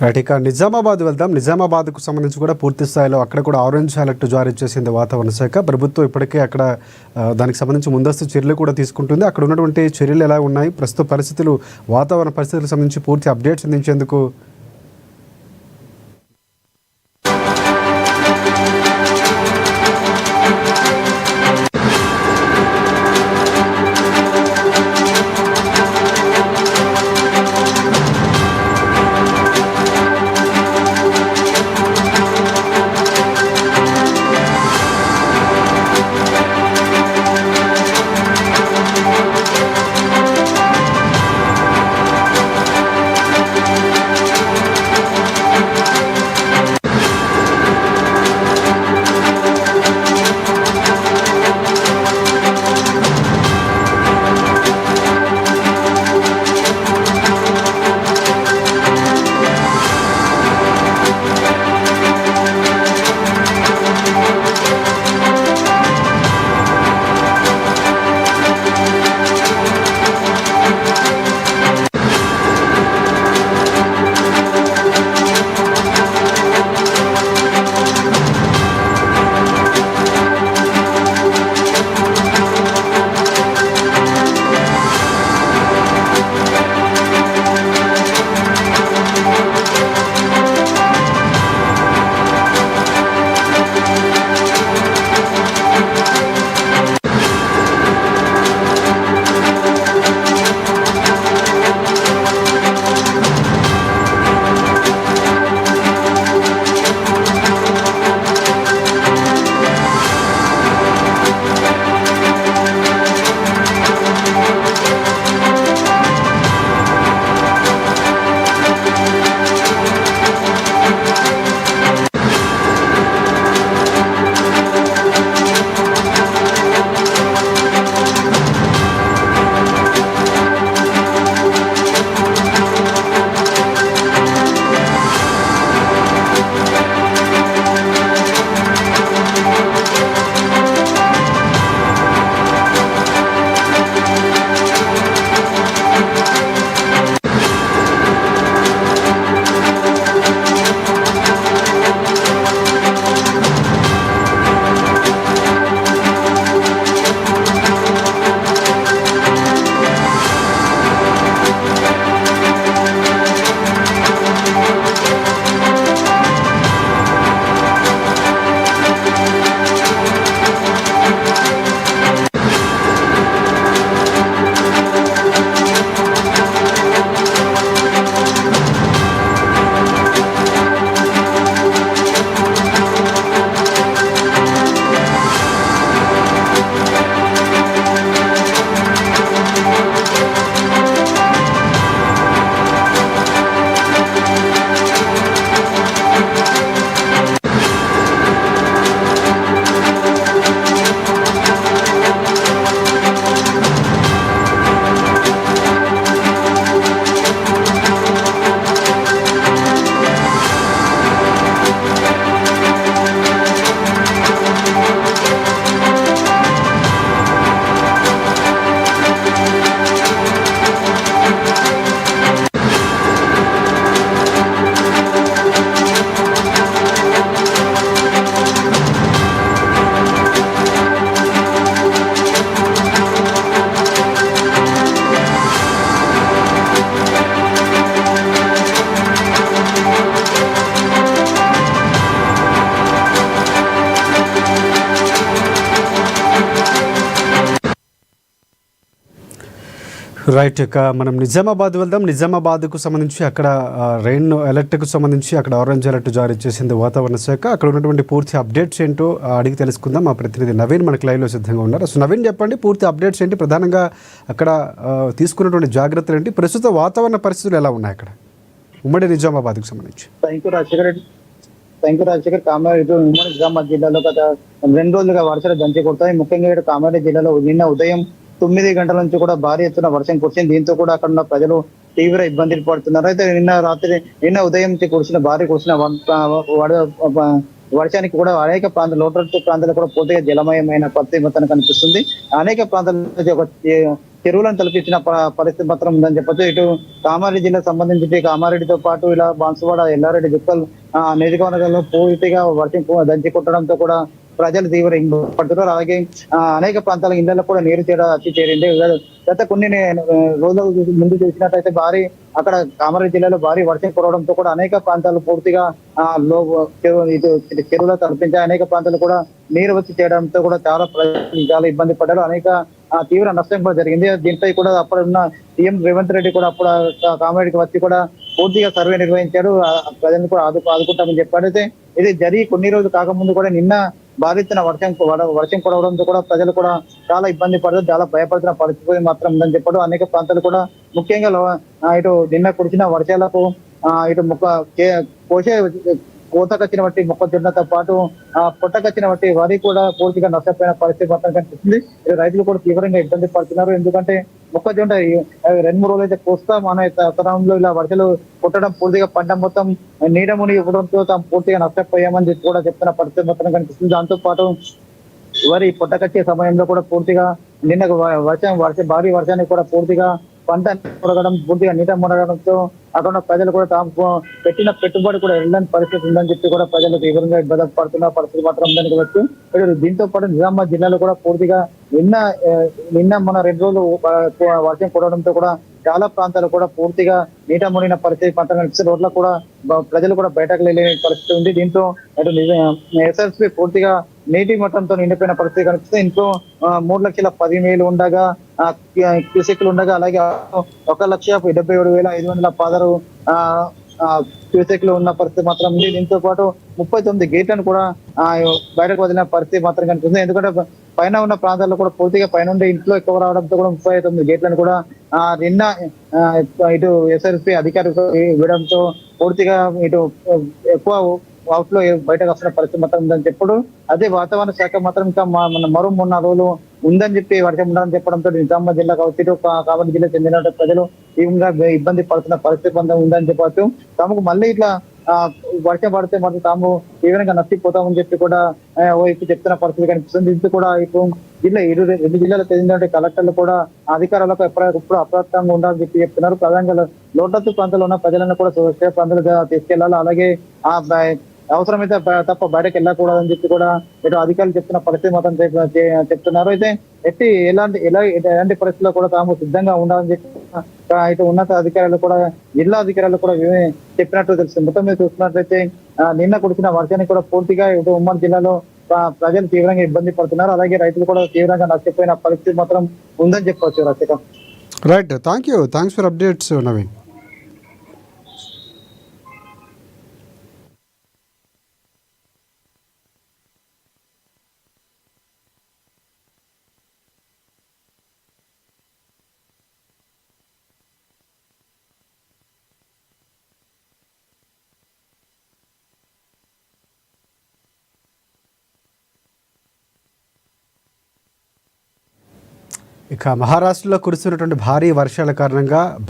Right, ఇక నిజామాబాద్ వెళ్దాం. నిజామాబాద్కు సంబంధించి కూడా పూర్తి స్థాయిలో అక్కడ కూడా ఆరెంజ్ అలర్ట్ జారీ చేసింది వాతావరణ శాఖ. ప్రభుత్వం ఇప్పటికే అక్కడ దానికి సంబంధించి ముందస్తు చర్యలు కూడా తీసుకుంటుంది. అక్కడ ఉన్నటువంటి చర్యలు ఎలా ఉన్నాయి, ప్రస్తుత పరిస్థితులు, వాతావరణ పరిస్థితులకు సంబంధించి పూర్తి అప్డేట్స్ అందించేందుకు రైట్, ఇక మనం నిజామాబాద్ వెళ్దాం. నిజామాబాద్కు సంబంధించి అక్కడ రెయిన్ అలర్ట్కు సంబంధించి అక్కడ ఆరెంజ్ అలర్ట్ జారీ చేసింది వాతావరణ శాఖ. అక్కడ ఉన్నటువంటి పూర్తి అప్డేట్స్ ఏంటో అడిగి తెలుసుకుందాం. మా ప్రతినిధి నవీన్ మనకి లైవ్లో సిద్ధంగా ఉన్నారు. సో నవీన్, చెప్పండి, పూర్తి అప్డేట్స్ ఏంటి, ప్రధానంగా అక్కడ తీసుకున్నటువంటి జాగ్రత్తలు ఏంటి, ప్రస్తుత వాతావరణ పరిస్థితులు ఎలా ఉన్నాయి అక్కడ ఉమ్మడి నిజామాబాద్కు సంబంధించి? Thank you Rajasekhar. కామారెడ్డి ఉమ్మడి నిజామాబాద్ జిల్లాలో గత 2 రోజులుగా వర్షాలు దంచి కొడతాయి. ముఖ్యంగా ఇక్కడ కామారెడ్డి జిల్లాలో నిన్న ఉదయం 9 గంటల నుంచి కూడా భారీ ఎత్తున వర్షం కురిసింది. దీంతో కూడా అక్కడ ఉన్న ప్రజలు తీవ్ర ఇబ్బందులు పడుతున్నారు. అయితే నిన్న ఉదయం నుంచి కురిసిన వర్షానికి కూడా అనేక ప్రాంతాలు, లోతట్టు ప్రాంతాలు కూడా పూర్తిగా జలమయమైన పరిస్థితి కనిపిస్తుంది. అనేక ప్రాంతాల నుంచి చెరువులను తలపించిన పరిస్థితి మాత్రం ఉందని చెప్పొచ్చు. ఇటు కామారెడ్డి జిల్లాకు సంబంధించి కామారెడ్డితో పాటు ఇలా బాన్సువాడ, ఎల్లారెడ్డి, జుక్కల్ నియోజకవర్గాల్లో పూర్తిగా వర్షం దంచి కొట్టడంతో కూడా ప్రజలు తీవ్ర ఇబ్బంది పడుతున్నారు. అలాగే అనేక ప్రాంతాల ఇళ్లలో కూడా నీరు వచ్చి చేరింది. గత కొన్ని రోజుల ముందు చూసినట్టయితే అక్కడ కామారెడ్డి జిల్లాలో భారీ వర్షం కురవడంతో కూడా అనేక ప్రాంతాలు పూర్తిగా చెరువులో తలపించాయి. అనేక ప్రాంతాలు కూడా నీరు వచ్చి చేయడంతో కూడా చాలా ఇబ్బంది పడ్డారు. అనేక తీవ్ర నష్టం కూడా జరిగింది. దీనిపై కూడా అప్పుడున్న సీఎం రేవంత్ రెడ్డి కూడా అప్పుడు కామారెడ్డికి వచ్చి కూడా పూర్తిగా సర్వే నిర్వహించారు. ప్రజలను కూడా ఆదుకుంటామని చెప్పాడు. అయితే ఇది జరిగి కొన్ని రోజులు కాకముందు కూడా నిన్న భారీ ఎత్తున వర్షం కురవడంతో కూడా ప్రజలు కూడా చాలా ఇబ్బంది పడుతూ చాలా భయపడుతున్న పరిస్థితి మాత్రం ఉందని చెప్పాడు. అనేక ప్రాంతాలు కూడా ముఖ్యంగా ఇటు నిన్న కురిసిన వర్షాలకు ఇటు కోతకొచ్చిన బట్టి మొక్కజొన్నతో పాటు పొట్టకొచ్చిన బట్టి వరి కూడా పూర్తిగా నష్టపోయిన పరిస్థితి మాత్రం కనిపిస్తుంది. రైతులు కూడా తీవ్రంగా ఇబ్బంది పడుతున్నారు. ఎందుకంటే మొక్కజొన్న 2-3 రోజులు అయితే కోస్తాం అనే తరంలో ఇలా వర్షాలు పుట్టడం పూర్తిగా పంట మొత్తం నీడ మునిగి ఇవ్వడంతో తాము పూర్తిగా నష్టపోయామని చెప్పి కూడా చెప్తున్న పరిస్థితి మాత్రం కనిపిస్తుంది. దాంతో పాటు వరి పొట్టకొచ్చే సమయంలో కూడా పూర్తిగా నిన్న భారీ వర్షానికి కూడా పూర్తిగా పంట మునగడం, పూర్తిగా నీట మునగడంతో అక్కడ ప్రజలు కూడా తాము పెట్టిన పెట్టుబడి కూడా వెళ్ళని పరిస్థితి ఉందని చెప్పి కూడా ప్రజలు తీవ్రంగా ఇబ్బంది పడుతున్న పరిస్థితి మాత్రం ఉందని చెప్పచ్చు. దీంతో పాటు నిజామాబాద్ జిల్లాలో కూడా పూర్తిగా నిన్న మన 2 రోజులు వర్షం కురవడంతో కూడా చాలా ప్రాంతాలు కూడా పూర్తిగా నీట మునిగిన పరిస్థితి మాత్రం కనిపిస్తుంది. రోడ్ల కూడా ప్రజలు కూడా బయటకు వెళ్ళే పరిస్థితి ఉంది. దీంతో ఎస్ఎస్పీ పూర్తిగా నీటి మట్టంతో నిండిపోయిన పరిస్థితి కనిపిస్తుంది. ఇంట్లో 3,10,000 ఉండగా క్యూసెక్లు ఉండగా, అలాగే 1,77,516 క్యూసెక్లు ఉన్న పరిస్థితి మాత్రం ఉంది. దీంతో పాటు 39 గేట్లను కూడా బయటకు వదిలిన పరిస్థితి మాత్రం కనిపిస్తుంది. ఎందుకంటే పైన ఉన్న ప్రాంతాల్లో కూడా పూర్తిగా పైన ఇంట్లో ఎక్కువ రావడంతో కూడా 39 గేట్లను కూడా నిన్న ఇటు ఎస్ఆర్పి అధికారులు ఇవ్వడంతో పూర్తిగా ఇటు ఎక్కువ అవుట్లో బయటకు వస్తున్న పరిస్థితి మాత్రం ఉందని చెప్పడు. అదే వాతావరణ శాఖ మాత్రం ఇంకా మరో 3-4 రోజులు ఉందని చెప్పి వర్షం ఉండాలని చెప్పడంతో నిజామాబాద్ జిల్లా కావచ్చు, కామారెడ్డి జిల్లా చెందిన ప్రజలు తీవ్రంగా ఇబ్బంది పడుతున్న పరిస్థితి ఉందని చెప్పవచ్చు. తమకు మళ్ళీ ఇట్లా వర్షం పడితే మరి తాము తీవ్రంగా నష్టపోతామని చెప్పి కూడా వైపు చెప్తున్న పరిస్థితి కనిపిస్తుంది. దీంతో కూడా ఇప్పుడు రెండు జిల్లాలకు చెందిన కలెక్టర్లు కూడా అధికారులకు ఎప్పటికప్పుడు అప్రమత్తంగా ఉండాలని చెప్పి చెప్తున్నారు. ప్రధానంగా లోతట్టు ప్రాంతాల్లో ఉన్న ప్రజలను కూడా సురక్షిత ప్రాంతాలుగా తీసుకెళ్లాలి. అలాగే అవసరమైతే తప్ప బయటకు వెళ్ళకూడదని చెప్పి కూడా ఇటు అధికారులు చెప్తున్న పరిస్థితి మాత్రం చెప్తున్నారు. అయితే ఎలాంటి పరిస్థితుల్లో కూడా తాము సిద్ధంగా ఉండాలని చెప్పి ఇటు ఉన్నత అధికారులు కూడా జిల్లా అధికారులు కూడా చెప్పినట్టు తెలుస్తుంది. మొత్తం మీద చూస్తున్నట్లయితే నిన్న కురిసిన వర్షానికి కూడా పూర్తిగా ఇటు ఉమ్మడి జిల్లాలో ప్రజలు తీవ్రంగా ఇబ్బంది పడుతున్నారు. అలాగే రైతులు కూడా తీవ్రంగా నష్టపోయిన పరిస్థితి మాత్రం ఉందని చెప్పవచ్చు. రక్షక right, thanks for updates Naveen. ఇక మహారాష్ట్రలో కురుస్తున్నటువంటి భారీ వర్షాల కారణంగా